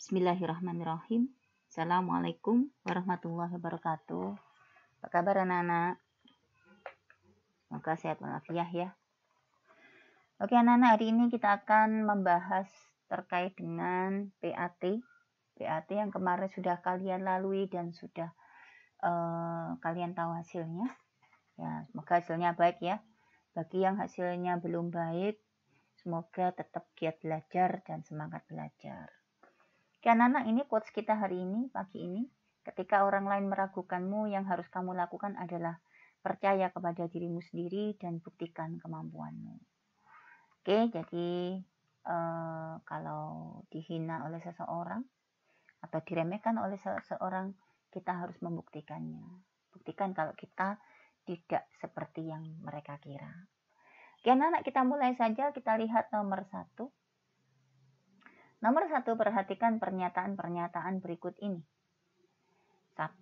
Bismillahirrahmanirrahim. Assalamualaikum warahmatullahi wabarakatuh. Apa kabar anak-anak? Semoga sehat walafiat ya. Oke anak-anak, hari ini kita akan membahas terkait dengan PAT. PAT yang kemarin sudah kalian lalui dan sudah kalian tahu hasilnya. Ya, semoga hasilnya baik ya. Bagi yang hasilnya belum baik, semoga tetap giat belajar dan semangat belajar. Oke anak-anak, ini quotes kita hari ini, pagi ini. Ketika orang lain meragukanmu, yang harus kamu lakukan adalah percaya kepada dirimu sendiri dan buktikan kemampuanmu. Oke, jadi kalau dihina oleh seseorang atau diremehkan oleh seseorang, kita harus membuktikannya. Buktikan kalau kita tidak seperti yang mereka kira. Oke anak-anak, kita mulai saja. Kita lihat nomor 1. Nomor 1, perhatikan pernyataan-pernyataan berikut ini. 1.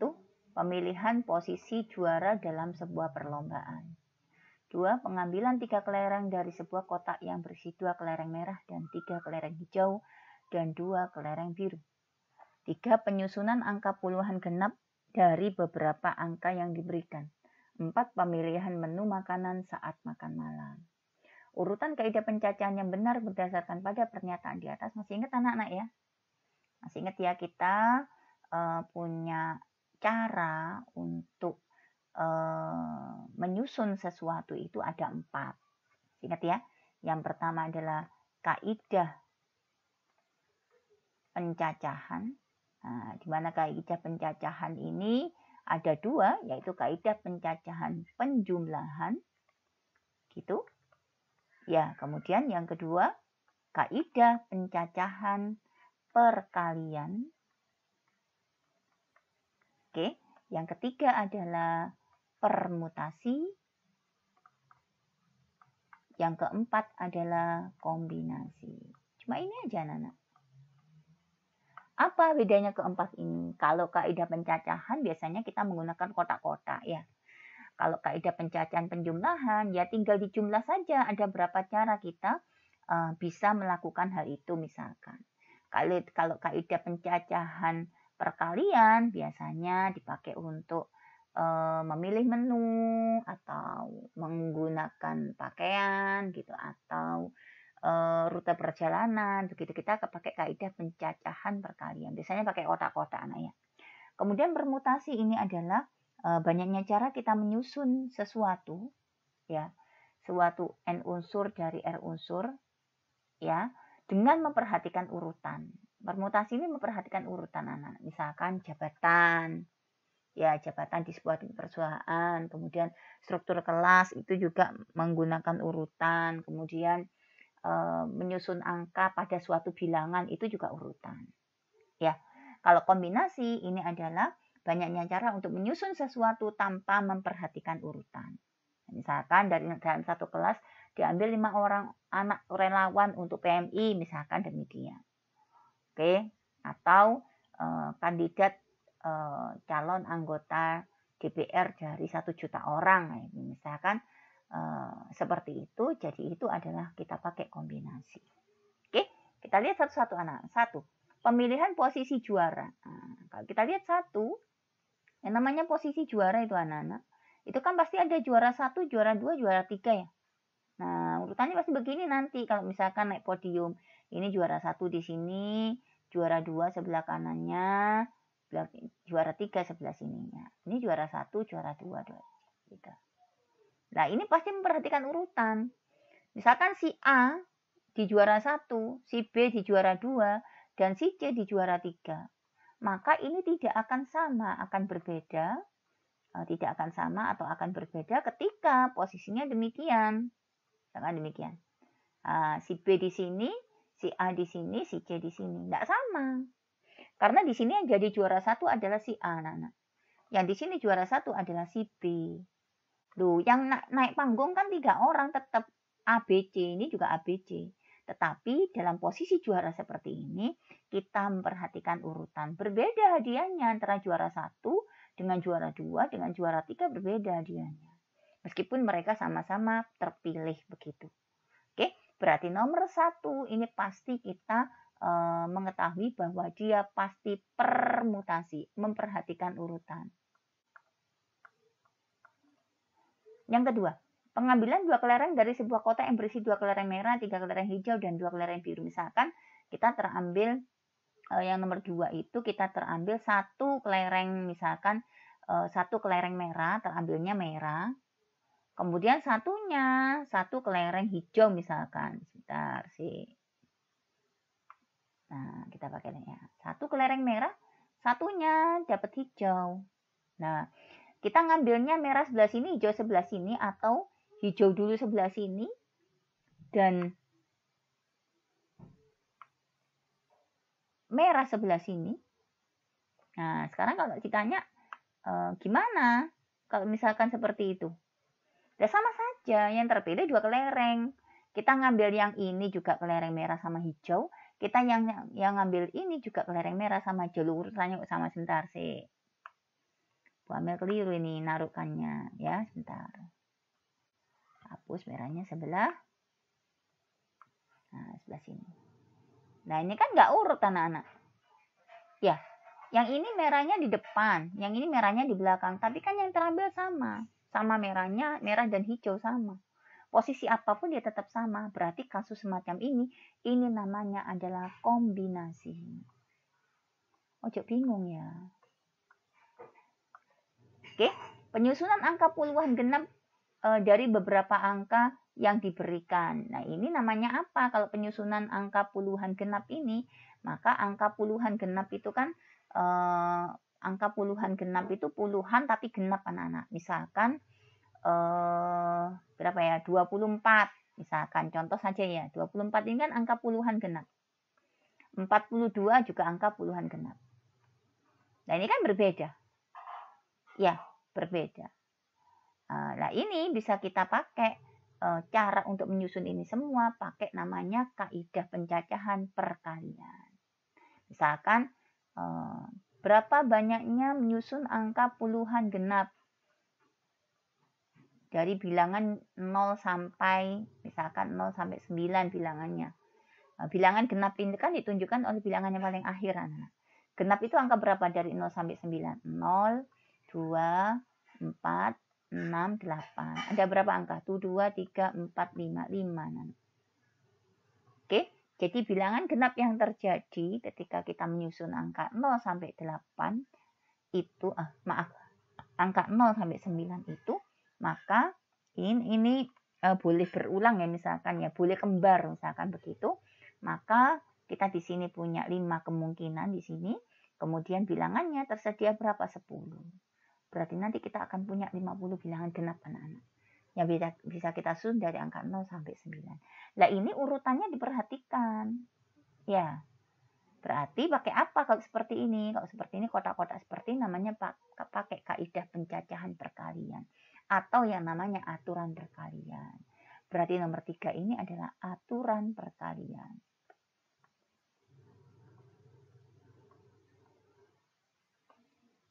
Pemilihan posisi juara dalam sebuah perlombaan. 2. Pengambilan 3 kelereng dari sebuah kotak yang berisi 2 kelereng merah dan 3 kelereng hijau dan 2 kelereng biru. 3. Penyusunan angka puluhan genap dari beberapa angka yang diberikan. 4. Pemilihan menu makanan saat makan malam. Urutan kaidah pencacahan yang benar berdasarkan pada pernyataan di atas. Masih ingat anak-anak ya? Masih ingat ya, kita punya cara untuk menyusun sesuatu itu ada 4. Ingat ya, yang pertama adalah kaidah pencacahan. Nah, di mana kaidah pencacahan ini ada 2, yaitu kaidah pencacahan penjumlahan, gitu. Ya, kemudian yang kedua, kaidah pencacahan perkalian. Oke, yang ketiga adalah permutasi. Yang keempat adalah kombinasi. Cuma ini aja anak-anak. Apa bedanya keempat ini? Kalau kaidah pencacahan biasanya kita menggunakan kotak-kotak ya. Kalau kaidah pencacahan penjumlahan ya tinggal dijumlah saja. Ada berapa cara kita bisa melakukan hal itu misalkan. Kalau kaidah pencacahan perkalian biasanya dipakai untuk memilih menu atau menggunakan pakaian gitu atau rute perjalanan begitu, kita pakai kaidah pencacahan perkalian. Biasanya pakai kotak-kotak anak ya. Kemudian permutasi ini adalah banyaknya cara kita menyusun sesuatu ya, suatu n unsur dari r unsur ya, dengan memperhatikan urutan. Permutasi ini memperhatikan urutan anak. Misalkan jabatan ya, jabatan di sebuah perusahaan, kemudian struktur kelas itu juga menggunakan urutan, kemudian menyusun angka pada suatu bilangan itu juga urutan. Ya, kalau kombinasi ini adalah banyaknya cara untuk menyusun sesuatu tanpa memperhatikan urutan. Misalkan dalam satu kelas diambil 5 orang anak relawan untuk PMI, misalkan demikian. Oke, atau kandidat calon anggota DPR dari 1 juta orang, misalkan seperti itu. Jadi itu adalah kita pakai kombinasi. Oke, kita lihat satu-satu anak. 1. Pemilihan posisi juara. Nah, kalau kita lihat 1, yang namanya posisi juara itu anak-anak, itu kan pasti ada juara 1, juara 2, juara 3 ya. Nah, urutannya pasti begini nanti kalau misalkan naik podium. Ini juara 1 di sini, juara 2 sebelah kanannya, juara 3 sebelah sininya. Ini juara 1, juara 2, juara 3. Nah, ini pasti memperhatikan urutan. Misalkan si A di juara 1, si B di juara 2, dan si C di juara 3. Maka ini tidak akan sama, akan berbeda. Tidak akan sama atau akan berbeda ketika posisinya demikian. Misalkan demikian. Si B di sini, si A di sini, si C di sini. Tidak sama. Karena di sini yang jadi juara 1 adalah si A, anak-anak. Yang di sini juara 1 adalah si B. Loh, yang naik panggung kan 3 orang tetap ABC, ini juga ABC. Tetapi dalam posisi juara seperti ini, kita memperhatikan urutan. Berbeda hadiahnya antara juara 1 dengan juara 2, dengan juara 3 berbeda hadiahnya. Meskipun mereka sama-sama terpilih begitu. Oke, berarti nomor 1 ini pasti kita mengetahui bahwa dia pasti permutasi, memperhatikan urutan. Yang kedua, pengambilan 2 kelereng dari sebuah kotak yang berisi 2 kelereng merah, 3 kelereng hijau, dan 2 kelereng biru. Misalkan kita terambil yang nomor 2 itu kita terambil 1 kelereng, misalkan 1 kelereng merah, terambilnya merah. Kemudian satunya 1 kelereng hijau misalkan. Sebentar sih. Nah, kita pakai ya. 1 kelereng merah, satunya dapat hijau. Nah, kita ngambilnya merah sebelah sini, hijau sebelah sini, atau hijau dulu sebelah sini, dan merah sebelah sini. Nah, sekarang kalau ditanya, gimana kalau misalkan seperti itu? Ya sama saja, yang terpilih 2 kelereng. Kita ngambil yang ini juga kelereng merah sama hijau. Kita yang ngambil ini juga kelereng merah sama hijau. Urutannya sama, sebentar sih. Bu Amel keliru ini naruhkannya. Ya, sebentar. Hapus merahnya sebelah. Nah, sebelah sini. Nah, ini kan nggak urut anak-anak. Ya, yang ini merahnya di depan. Yang ini merahnya di belakang. Tapi kan yang terambil sama. Sama merahnya, merah dan hijau sama. Posisi apapun dia tetap sama. Berarti kasus semacam ini namanya adalah kombinasi. Ojo bingung ya. Oke, penyusunan angka puluhan genap dari beberapa angka yang diberikan. Nah, ini namanya apa? Kalau penyusunan angka puluhan genap ini, maka angka puluhan genap itu kan angka puluhan genap itu puluhan tapi genap anak-anak. Misalkan berapa ya? 24. Misalkan contoh saja ya, 24 ini kan angka puluhan genap. 42 juga angka puluhan genap. Nah, ini kan berbeda. Ya, berbeda. Nah, ini bisa kita pakai cara untuk menyusun ini semua pakai namanya kaidah pencacahan perkalian. Misalkan berapa banyaknya menyusun angka puluhan genap dari bilangan 0 sampai misalkan 0 sampai 9 bilangannya. Bilangan genap ini kan ditunjukkan oleh bilangan yang paling akhir. Genap itu angka berapa dari 0 sampai 9? 0, 2, 4, 6, 8. Ada berapa angka? 2, 3, 4, 5, 5. Oke, jadi bilangan genap yang terjadi ketika kita menyusun angka 0 sampai 8 itu, angka 0 sampai 9 itu, maka ini boleh berulang ya misalkan ya, boleh kembar misalkan begitu. Maka kita di sini punya 5 kemungkinan di sini. Kemudian bilangannya tersedia berapa? 10. Berarti nanti kita akan punya 50 bilangan genap anak-anak. Yang bisa kita susun dari angka 0 sampai 9. Nah, ini urutannya diperhatikan. Ya. Berarti pakai apa kalau seperti ini? Kalau seperti ini kotak-kotak seperti ini namanya pakai kaidah pencacahan perkalian. Atau yang namanya aturan perkalian. Berarti nomor 3 ini adalah aturan perkalian.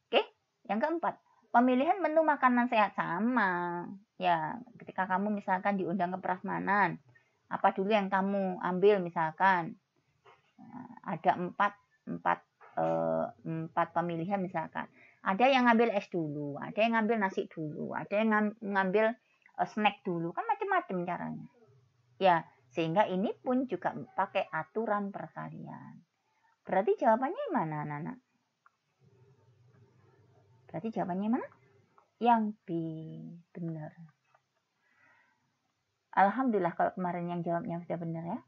Oke, yang keempat, pemilihan menu makanan sehat sama. Ya, ketika kamu misalkan diundang ke prasmanan, apa dulu yang kamu ambil misalkan? Ada empat pemilihan misalkan. Ada yang ngambil es dulu, ada yang ngambil nasi dulu, ada yang ngambil snack dulu, kan macam-macam caranya. Ya, sehingga ini pun juga pakai aturan perkalian. Berarti jawabannya mana, anak-anak? Berarti jawabannya mana? Yang B, benar. Alhamdulillah kalau kemarin yang jawabnya sudah benar ya.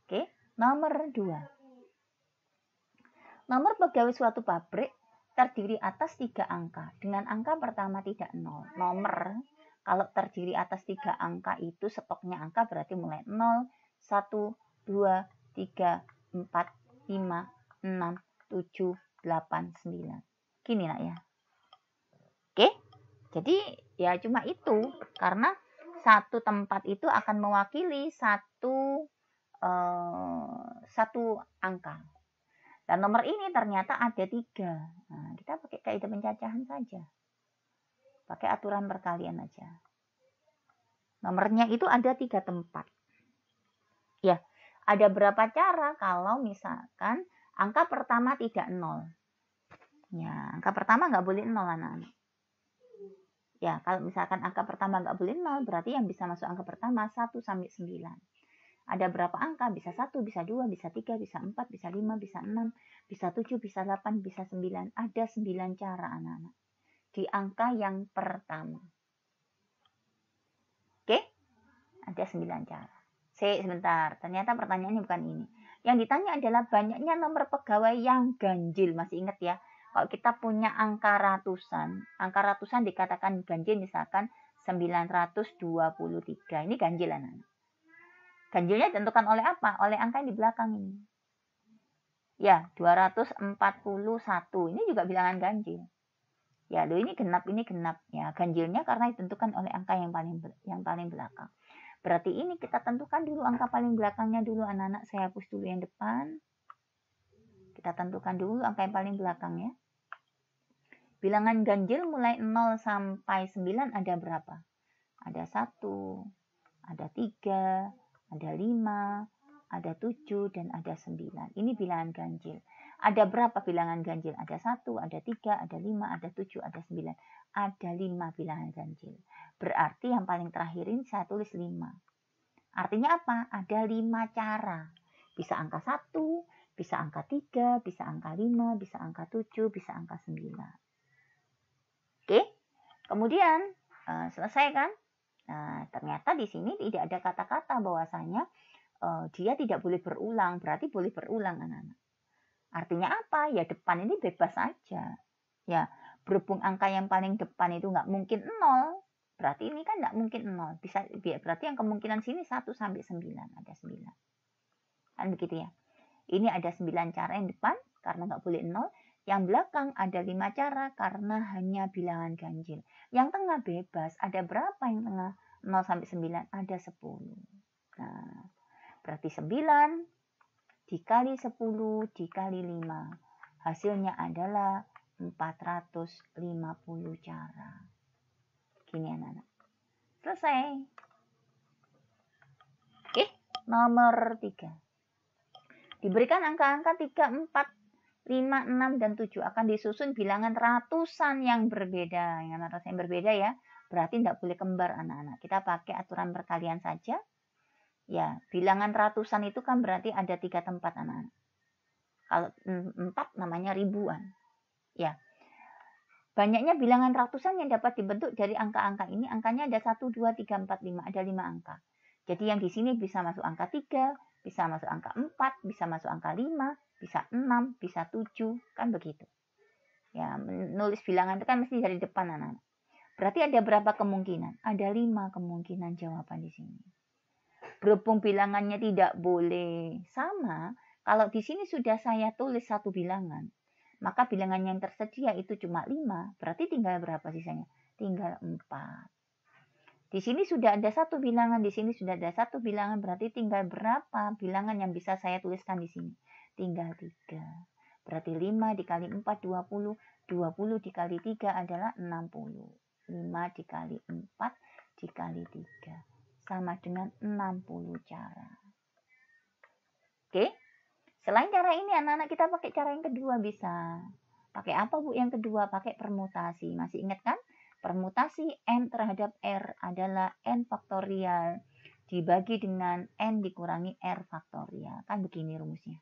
Oke, nomor 2. Nomor pegawai suatu pabrik terdiri atas 3 angka. Dengan angka pertama tidak 0. Nomor kalau terdiri atas 3 angka itu stoknya angka berarti mulai 0, 1, 2, 3, 4, 5, 6, 7, 8, 9. Gini nak ya. Oke, jadi ya cuma itu. Karena satu tempat itu akan mewakili satu angka. Dan nomor ini ternyata ada 3. Nah, kita pakai kaidah pencacahan saja. Pakai aturan perkalian aja. Nomornya itu ada 3 tempat. Ya, Ada berapa cara kalau misalkan angka pertama tidak 0? Ya, angka pertama nggak boleh 0, anak-anak. Ya, kalau misalkan angka pertama nggak boleh 0, berarti yang bisa masuk angka pertama 1 sampai 9. Ada berapa angka? Bisa 1, bisa 2, bisa 3, bisa 4, bisa 5, bisa 6, bisa 7, bisa 8, bisa 9. Ada 9 cara, anak-anak, di angka yang pertama. Oke? Ada 9 cara. Sebentar, ternyata pertanyaannya bukan ini. Yang ditanya adalah banyaknya nomor pegawai yang ganjil. Masih ingat ya? Kalau kita punya angka ratusan dikatakan ganjil, misalkan 923. Ini ganjil, anak-anak. Ganjilnya ditentukan oleh apa? Oleh angka yang di belakang ini. Ya, 241. Ini juga bilangan ganjil. Ya, ini genap, ini genap. Ya, ganjilnya karena ditentukan oleh angka yang paling belakang. Berarti ini kita tentukan dulu angka paling belakangnya dulu, anak-anak. Saya hapus dulu yang depan. Kita tentukan dulu angka yang paling belakang ya. Bilangan ganjil mulai 0 sampai 9 ada berapa? Ada 1, ada 3, ada 5, ada 7, dan ada 9. Ini bilangan ganjil. Ada berapa bilangan ganjil? Ada 1, ada 3, ada 5, ada 7, ada 9. Ada 5 bilangan ganjil. Berarti yang paling terakhir ini saya tulis 5. Artinya apa? Ada 5 cara. Bisa angka 1, bisa angka 3, bisa angka 5, bisa angka 7, bisa angka 9. Oke, kemudian selesai kan? Nah, ternyata di sini tidak ada kata-kata bahwasanya dia tidak boleh berulang. Berarti boleh berulang, anak-anak. Artinya apa? Ya depan ini bebas saja. Ya, berhubung angka yang paling depan itu nggak mungkin 0. Berarti ini kan nggak mungkin 0. Berarti yang kemungkinan sini 1 sampai 9. Ada 9. Kan begitu ya. Ini ada 9 cara yang depan karena nggak boleh 0. Yang belakang ada 5 cara karena hanya bilangan ganjil. Yang tengah bebas. Ada berapa yang tengah? 0 sampai 9. Ada 10. Nah, berarti 9 dikali 10 dikali 5. Hasilnya adalah 450 cara. Gini, anak-anak. Selesai. Oke, nomor 3. Diberikan angka-angka 3, 4, 5, 6, dan 7 akan disusun bilangan ratusan yang berbeda. Yang ratusan yang berbeda ya, berarti tidak boleh kembar, anak-anak. Kita pakai aturan perkalian saja. Ya, bilangan ratusan itu kan berarti ada 3 tempat, anak-anak. Kalau 4 namanya ribuan. Ya, banyaknya bilangan ratusan yang dapat dibentuk dari angka-angka ini. Angkanya ada 1, 2, 3, 4, 5. Ada 5 angka. Jadi yang di sini bisa masuk angka 3, bisa masuk angka 4, bisa masuk angka 5, bisa 6, bisa 7, kan begitu. Ya, menulis bilangan itu kan mesti dari depan, anak-anak. Berarti ada berapa kemungkinan? Ada 5 kemungkinan jawaban di sini. Berhubung bilangannya tidak boleh sama, kalau di sini sudah saya tulis satu bilangan, maka bilangan yang tersedia itu cuma 5, berarti tinggal berapa sisanya? Tinggal 4. Di sini sudah ada satu bilangan, di sini sudah ada satu bilangan, berarti tinggal berapa bilangan yang bisa saya tuliskan di sini? Tinggal 3. Berarti 5 dikali 4, 20. 20 dikali 3 adalah 60. 5 dikali 4 dikali 3. Sama dengan 60 cara. Oke? Selain cara ini, anak-anak kita pakai cara yang kedua bisa. Pakai apa, Bu, yang kedua? Pakai permutasi. Masih ingat kan? Permutasi N terhadap R adalah N faktorial dibagi dengan N dikurangi R faktorial. Kan begini rumusnya.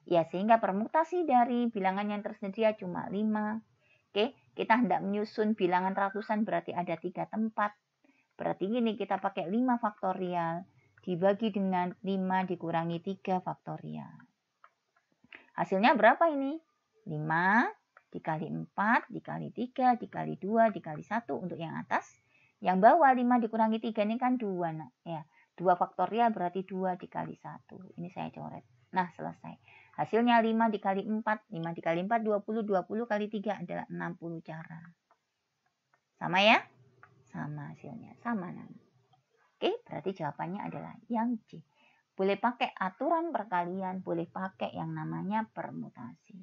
Ya, sehingga permutasi dari bilangan yang tersedia cuma 5. Oke, kita hendak menyusun bilangan ratusan berarti ada 3 tempat. Berarti ini kita pakai 5 faktorial dibagi dengan 5 dikurangi 3 faktorial. Hasilnya berapa ini? 5 dikali 4, dikali 3, dikali 2, dikali 1 untuk yang atas. Yang bawah 5 dikurangi 3 ini kan 2. Nah, ya, 2 faktorial berarti 2 dikali 1. Ini saya coret. Nah, selesai. Hasilnya 5 dikali 4. 5 dikali 4, 20. 20 kali 3 adalah 60 cara. Sama ya? Sama hasilnya. Sama. Oke, berarti jawabannya adalah yang C. Boleh pakai aturan perkalian, boleh pakai yang namanya permutasi.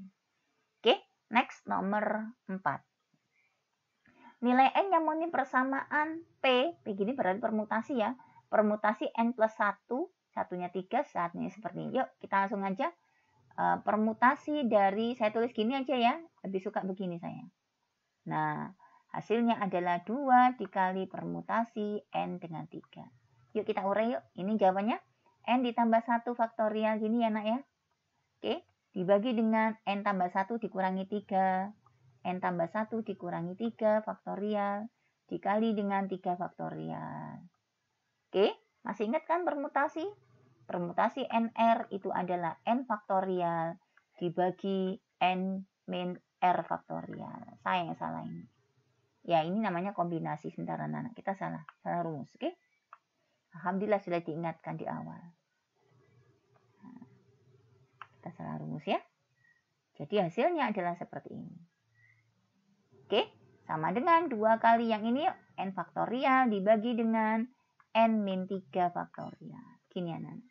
Oke, next nomor 4. Nilai N yang memenuhi persamaan P, begini berarti permutasi ya. Permutasi N plus 1 satunya 3, satunya seperti ini. Yuk, kita langsung aja permutasi dari, saya tulis gini aja ya, lebih suka begini saya. Nah, hasilnya adalah 2 dikali permutasi N dengan 3. Yuk kita urai yuk, ini jawabannya N ditambah 1 faktorial gini ya nak ya. Oke, dibagi dengan N tambah 1 dikurangi 3, N tambah 1 dikurangi 3 faktorial, dikali dengan 3 faktorial. Oke, masih ingat kan permutasi? Permutasi NR itu adalah N faktorial dibagi N min R faktorial. Saya yang salah ini. Ya, ini namanya kombinasi. Sebentar anak-anak, kita salah rumus. Oke? Alhamdulillah sudah diingatkan di awal. Nah, kita salah rumus ya. Jadi hasilnya adalah seperti ini. Oke? Sama dengan 2 kali yang ini yuk. N faktorial dibagi dengan N min 3 faktorial. Gini anak-anak.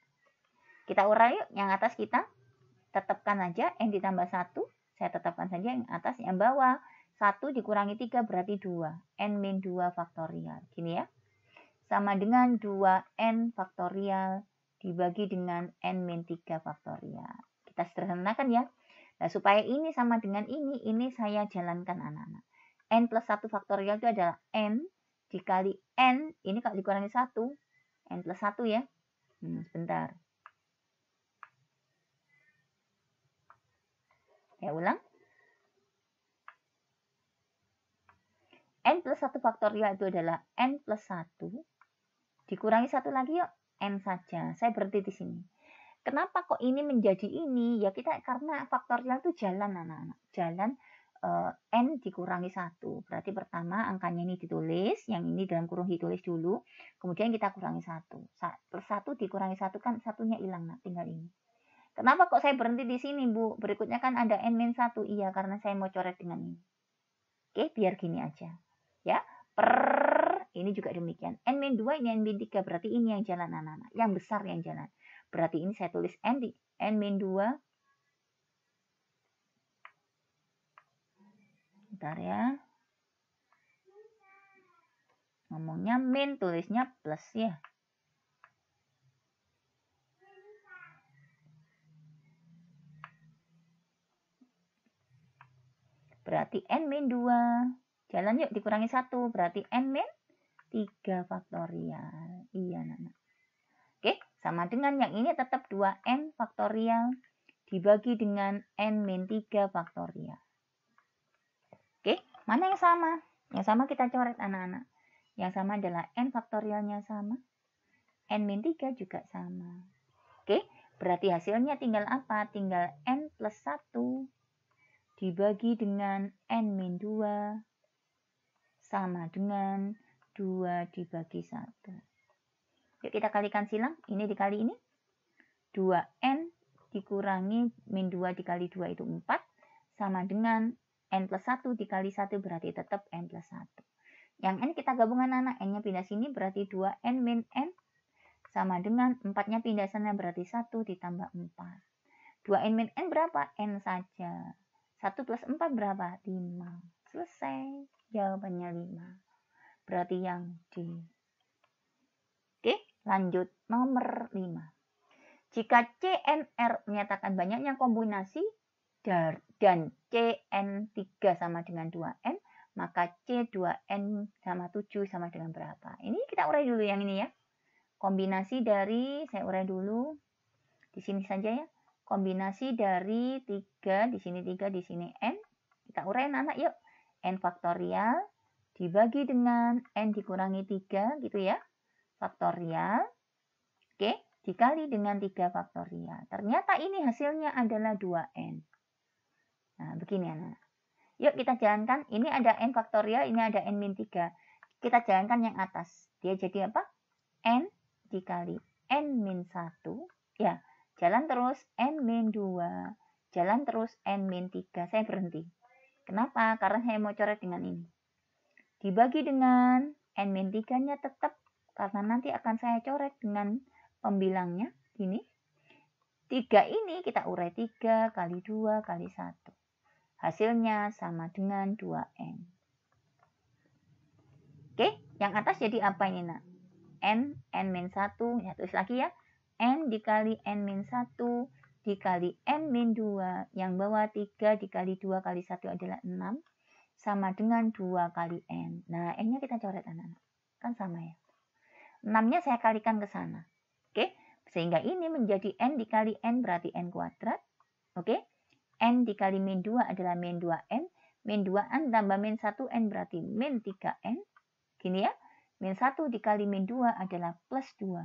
Kita urai yuk, yang atas kita tetapkan aja N ditambah 1. Saya tetapkan saja yang atas, yang bawah 1 dikurangi 3 berarti 2. N min 2 faktorial. Gini ya. Sama dengan 2N faktorial dibagi dengan N min 3 faktorial. Kita sederhanakan ya. Nah, supaya ini sama dengan ini saya jalankan anak-anak. N plus 1 faktorial itu adalah N dikali N, ini kalau dikurangi 1. N plus 1 ya. Sebentar. Ya, ulang. N plus 1 faktorial itu adalah N plus 1. Dikurangi 1 lagi yuk. N saja. Saya berhenti di sini. Kenapa kok ini menjadi ini? Ya karena faktorial itu jalan anak-anak. Jalan N dikurangi 1. Berarti pertama angkanya ini ditulis. Yang ini dalam kurung ditulis dulu. Kemudian kita kurangi 1. Plus 1 dikurangi 1 kan satunya hilang. Nah, tinggal ini. Kenapa kok saya berhenti di sini, Bu? Berikutnya kan ada N min 1. Iya, karena saya mau coret dengan ini. Oke, biar gini aja. Ya, ini juga demikian. N min 2, ini N min 3. Berarti ini yang jalan anak-anak. Yang besar yang jalan. Berarti ini saya tulis N di N min 2. Bentar ya. Ngomongnya min, tulisnya plus ya. Berarti N min 2. Jalan yuk, dikurangi 1. Berarti N min 3 faktorial. Iya, anak-anak. Oke, sama dengan yang ini tetap 2N faktorial dibagi dengan N min 3 faktorial. Oke, mana yang sama? Yang sama kita coret anak-anak. Yang sama adalah N faktorialnya sama. N min 3 juga sama. Oke, berarti hasilnya tinggal apa? Tinggal N plus 1 dibagi dengan N min 2 sama dengan 2 dibagi 1. Yuk kita kalikan silang. Ini dikali ini. 2N dikurangi min 2 dikali 2 itu 4. Sama dengan N plus 1 dikali 1 berarti tetap N plus 1. Yang N kita gabungan anak. N-nya pindah sini berarti 2N min N. Sama dengan 4-nya pindah sana berarti 1 ditambah 4. 2N min N berapa? N saja. 1 plus 4 berapa? 5. Selesai. Jawabannya 5. Berarti yang D. Oke, lanjut nomor 5. Jika CNR menyatakan banyaknya kombinasi dan CN3 sama dengan 2N, maka C2N sama 7 sama dengan berapa? Ini kita urai dulu yang ini ya. Kombinasi dari, saya urai dulu. Di sini saja ya. Kombinasi dari 3, di sini 3, di sini N. Kita urai anak yuk. N faktorial dibagi dengan N dikurangi 3 gitu ya. Faktorial. Oke, dikali dengan 3 faktorial. Ternyata ini hasilnya adalah 2N. Nah, begini anak. Yuk kita jalankan. Ini ada N faktorial, ini ada N min 3. Kita jalankan yang atas. Dia jadi apa? N dikali N min 1. Ya, jalan terus N min 2. Jalan terus N min 3. Saya berhenti. Kenapa? Karena saya mau coret dengan ini. Dibagi dengan N min 3-nya tetap. Karena nanti akan saya coret dengan pembilangnya. Ini. 3 ini kita urai 3 kali 2 kali 1. Hasilnya sama dengan 2N. Oke, yang atas jadi apa ini nak? N min 1. Ya, tulis lagi ya. N dikali N min 1 dikali N min 2. Yang bawah 3 dikali 2 kali 1 adalah 6. Sama dengan 2 kali N. Nah, N-nya kita coret anak-anak. Kan sama ya. 6-nya saya kalikan ke sana. Oke. Sehingga ini menjadi N dikali N berarti N kuadrat. Oke. N dikali min 2 adalah min 2N. Min 2N tambah min 1N berarti min 3N. Gini ya. Min 1 dikali min 2 adalah plus 2.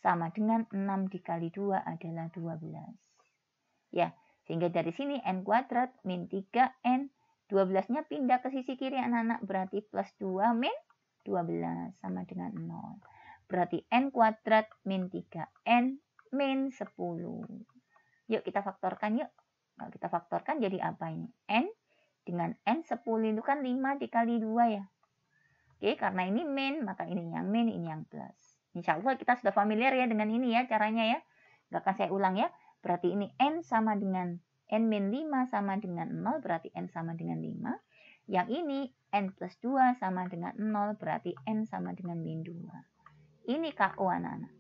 Sama dengan 6 dikali 2 adalah 12. Ya. Sehingga dari sini N kuadrat min 3N. 12-nya pindah ke sisi kiri anak-anak berarti plus 2 min 12 sama dengan 0. Berarti N kuadrat min 3N min 10. Yuk kita faktorkan yuk. Kalau kita faktorkan jadi apa ini? N dengan N 10 itu kan 5 dikali 2 ya. Oke, karena ini min, maka ini yang min, ini yang plus. Insya Allah kita sudah familiar ya dengan ini ya caranya ya. Gak akan saya ulang ya. Berarti ini N sama dengan N min 5 sama dengan 0 berarti N sama dengan 5. Yang ini N plus 2 sama dengan 0 berarti N sama dengan min 2. Ini KO anak-anak.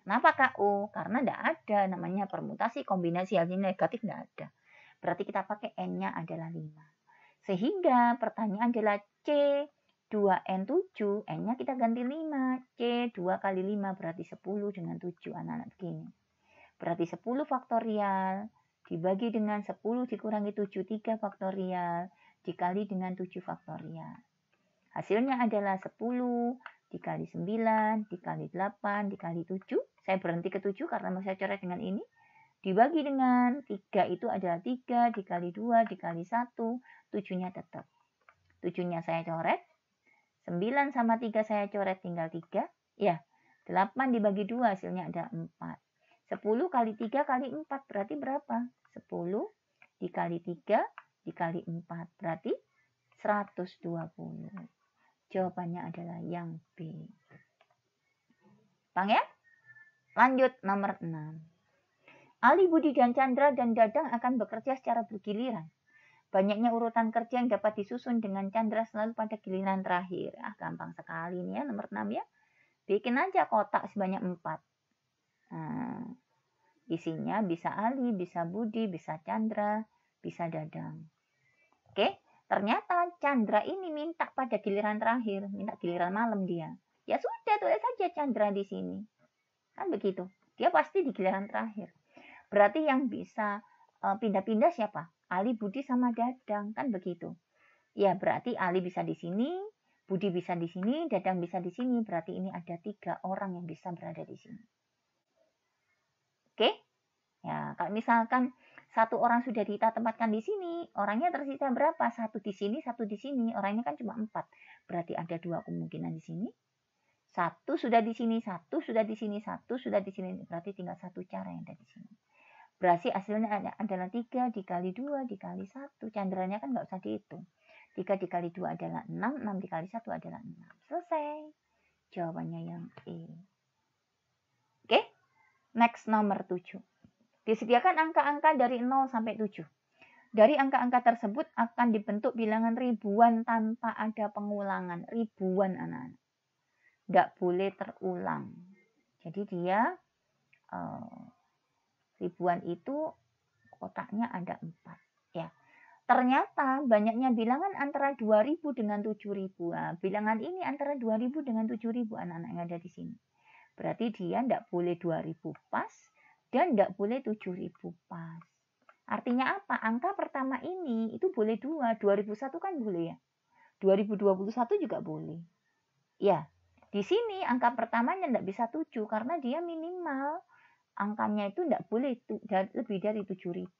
Kenapa KO? Karena tidak ada namanya permutasi kombinasi hasil negatif tidak ada. Berarti kita pakai N-nya adalah 5. Sehingga pertanyaan adalah C 2N7, N-nya kita ganti 5. C 2 kali 5 berarti 10 dengan 7 anak-anak begini. Berarti 10 faktorial dibagi dengan 10 dikurangi 7, 3 faktorial, dikali dengan 7 faktorial. Hasilnya adalah 10 dikali 9, dikali 8, dikali 7. Saya berhenti ke 7 karena mau saya coret dengan ini. Dibagi dengan 3 itu adalah 3, dikali 2, dikali 1. 7-nya tetap. 7-nya saya coret. 9 sama 3 saya coret tinggal 3. Ya, 8 dibagi 2 hasilnya ada 4. 10 kali 3 kali 4 berarti berapa? 10 dikali 3 dikali 4 berarti 120. Jawabannya adalah yang B. Bang ya? Lanjut nomor 6. Ali, Budi, dan Chandra dan Dadang akan bekerja secara bergiliran. Banyaknya urutan kerja yang dapat disusun dengan Chandra selalu pada giliran terakhir. Gampang sekali nih ya nomor 6 ya. Bikin aja kotak sebanyak 4. Nah, isinya bisa Ali, bisa Budi, bisa Chandra, bisa Dadang. Oke, ternyata Chandra ini minta pada giliran terakhir, minta giliran malam dia. Ya sudah, tulis saja Chandra di sini. Kan begitu. Dia pasti di giliran terakhir. Berarti yang bisa pindah-pindah siapa? Ali, Budi, sama Dadang. Kan begitu. Ya, berarti Ali bisa di sini, Budi bisa di sini, Dadang bisa di sini. Berarti ini ada 3 orang yang bisa berada di sini. Oke? Ya, kalau misalkan satu orang sudah kita tempatkan di sini, orangnya tersisa berapa? 1 di sini, 1 di sini. Orangnya kan cuma 4. Berarti ada 2 kemungkinan di sini. 1 sudah di sini, 1 sudah di sini, 1 sudah di sini. Berarti tinggal 1 cara yang ada di sini. Berarti hasilnya adalah 3 dikali 2 dikali 1. Candranya kan nggak usah dihitung. 3 dikali 2 adalah 6, 6 dikali 1 adalah 6. Selesai. Jawabannya yang E. Oke, next nomor 7. Disediakan angka-angka dari 0 sampai 7. Dari angka-angka tersebut akan dibentuk bilangan ribuan tanpa ada pengulangan. Ribuan anak-anak. Tidak boleh terulang. Jadi dia ribuan itu kotaknya ada 4. Ya. Ternyata banyaknya bilangan antara 2000 dengan 7000. Nah, bilangan ini antara 2000 dengan 7000 anak-anak yang ada di sini. Berarti dia tidak boleh 2000 pas dan tidak boleh 7000 pas. Artinya apa? Angka pertama ini itu boleh 2. 2001 kan boleh ya. 2021 juga boleh. Ya, di sini angka pertamanya tidak bisa 7 karena dia minimal. Angkanya itu tidak boleh lebih dari 7000.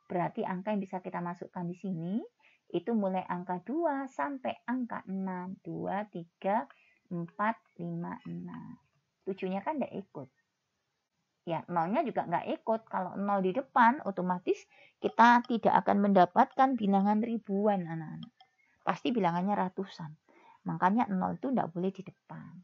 Berarti angka yang bisa kita masukkan di sini itu mulai angka 2 sampai angka 6. 2, 3, 4, 5, 6. 7-nya kan tidak ikut. Ya, 0-nya juga nggak ikut. Kalau 0 di depan, otomatis kita tidak akan mendapatkan bilangan ribuan, anak-anak. Pasti bilangannya ratusan. Makanya 0 itu nggak boleh di depan.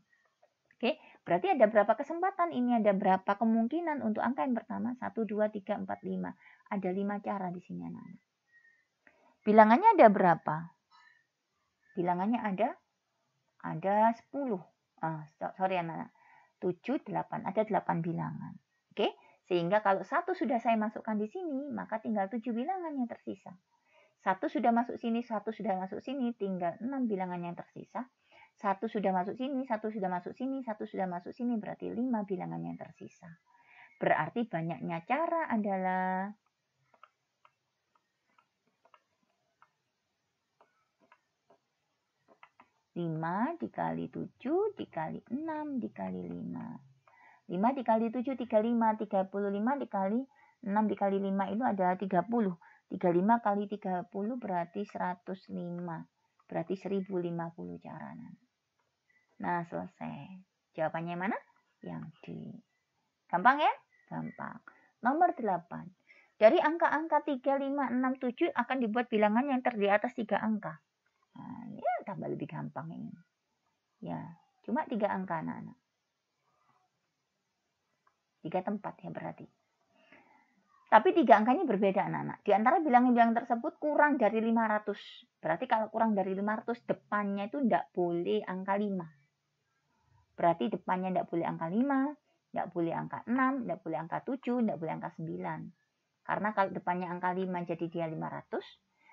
Oke, berarti ada berapa kesempatan? Ini ada berapa kemungkinan untuk angka yang pertama? 1, 2, 3, 4, 5. Ada 5 cara di sini, anak-anak. Bilangannya ada berapa? Bilangannya ada 10. Sorry anak-anak. 7, 8. Ada 8 bilangan. Oke, sehingga kalau 1 sudah saya masukkan di sini, maka tinggal 7 bilangan yang tersisa. 1 sudah masuk sini, 1 sudah masuk sini, tinggal 6 bilangan yang tersisa. 1 sudah masuk sini, 1 sudah masuk sini, 1 sudah masuk sini, berarti 5 bilangan yang tersisa. Berarti banyaknya cara adalah 5 dikali 7 dikali 6 dikali 5. 5 dikali 7, 35. 35 dikali 6 dikali 5 itu adalah 30. 35 kali 30 berarti 105. Berarti 1050 cara. Nah, selesai. Jawabannya mana? Yang D. Gampang ya? Gampang. Nomor 8. Dari angka-angka 3, 5, 6, 7 akan dibuat bilangan yang terdiri atas 3 angka. Nah, ya tambah lebih gampang ini. Ya, cuma 3 angka anak-anak. 3 tempat ya berarti. Tapi 3 angkanya berbeda anak-anak. Di antara bilangan-bilangan tersebut kurang dari 500. Berarti kalau kurang dari 500 depannya itu tidak boleh angka 5. Berarti depannya tidak boleh angka 5, tidak boleh angka 6, tidak boleh angka 7, tidak boleh angka 9. Karena kalau depannya angka 5 jadi dia 500.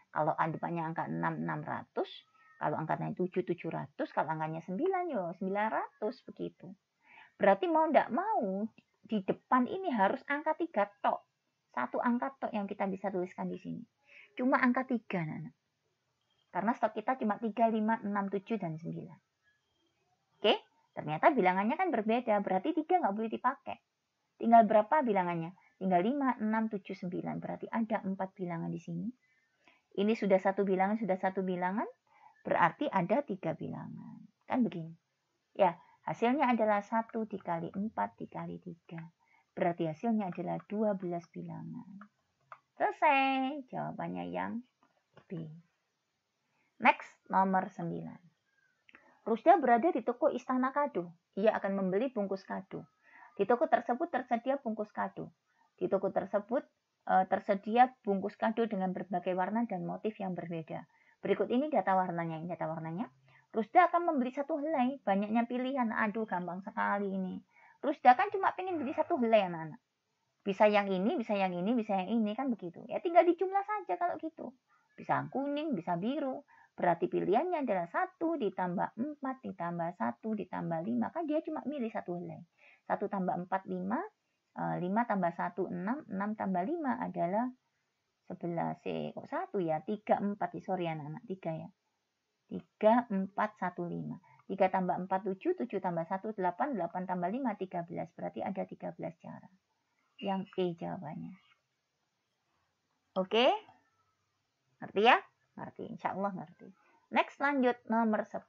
Kalau depannya angka 6, 600. Kalau angkanya 7, 700. Kalau angkanya 9, yo 900 begitu. Berarti mau tidak mau di depan ini harus angka 3 tok. 1 angka tok yang kita bisa tuliskan di sini. Cuma angka 3, anak. Karena stok kita cuma 3, 5, 6, 7, dan 9. Oke, ternyata bilangannya kan berbeda. Berarti 3 nggak boleh dipakai. Tinggal berapa bilangannya? Tinggal 5, 6, 7, 9. Berarti ada 4 bilangan di sini. Ini sudah 1 bilangan, sudah 1 bilangan. Berarti ada 3 bilangan. Kan begini. Ya, hasilnya adalah 1 dikali 4 dikali 3. Berarti hasilnya adalah 12 bilangan. Selesai. Jawabannya yang B. Next, nomor 9. Rusda berada di toko Istana Kado. Ia akan membeli bungkus kado. Di toko tersebut tersedia bungkus kado. Di toko tersebut tersedia bungkus kado dengan berbagai warna dan motif yang berbeda. Berikut ini data warnanya. Ini data warnanya. Rusda akan membeli 1 helai. Banyaknya pilihan. Aduh, gampang sekali ini. Rusda kan cuma pengen beli 1 helai anak-anak. Bisa yang ini, bisa yang ini, bisa yang ini, kan begitu. Ya tinggal dijumlah saja kalau gitu. Bisa kuning, bisa biru. Berarti pilihannya adalah 1 ditambah 4 ditambah 1 ditambah 5. Kan dia cuma milih 1 helai. 1 tambah 4, 5. 5 tambah 1, 6. 6 tambah 5 adalah 11. Kok 1 ya? 3, 4. Sorry anak-anak, 3 ya. 3, 4, 1, 5. 3 tambah 4, 7. 7 tambah 1, 8. 8 tambah 5, 13. Berarti ada 13 cara. Yang E jawabannya. Oke? Ngerti ya? Ngerti. Insya Allah ngerti. Next, lanjut nomor 10.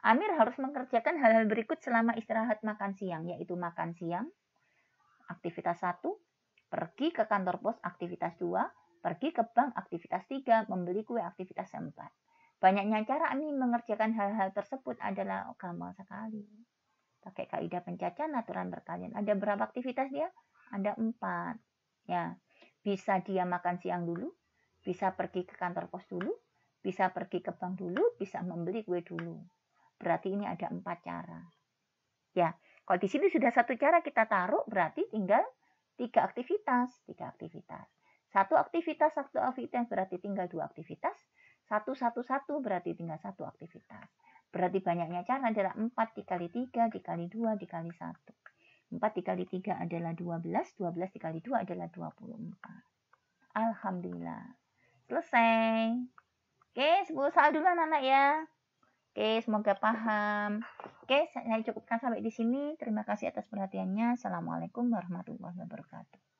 Amir harus mengerjakan hal-hal berikut selama istirahat makan siang, yaitu makan siang, aktivitas 1, pergi ke kantor pos, aktivitas 2, pergi ke bank, aktivitas 3, membeli kue, aktivitas 4. Banyaknya cara Amir mengerjakan hal-hal tersebut adalah gampang sekali. Pakai kaidah pencacahan aturan perkalian. Ada berapa aktivitas dia? Ada 4. Ya, bisa dia makan siang dulu, bisa pergi ke kantor pos dulu, bisa pergi ke bank dulu, bisa membeli kue dulu. Berarti ini ada 4 cara. Ya, kalau di sini sudah 1 cara kita taruh, berarti tinggal 3 aktivitas. 3 aktivitas. 1 aktivitas, 1 aktivitas berarti tinggal 2 aktivitas. 1, 1, 1 berarti tinggal 1 aktivitas. Berarti banyaknya cara adalah 4 dikali 3 dikali 2 dikali 1. 4 dikali 3 adalah 12. 12 dikali 2 adalah 24. Alhamdulillah. Selesai. Oke, 10 soal dulu anak-anak ya. Oke, semoga paham. Oke, saya cukupkan sampai di sini. Terima kasih atas perhatiannya. Assalamualaikum warahmatullahi wabarakatuh.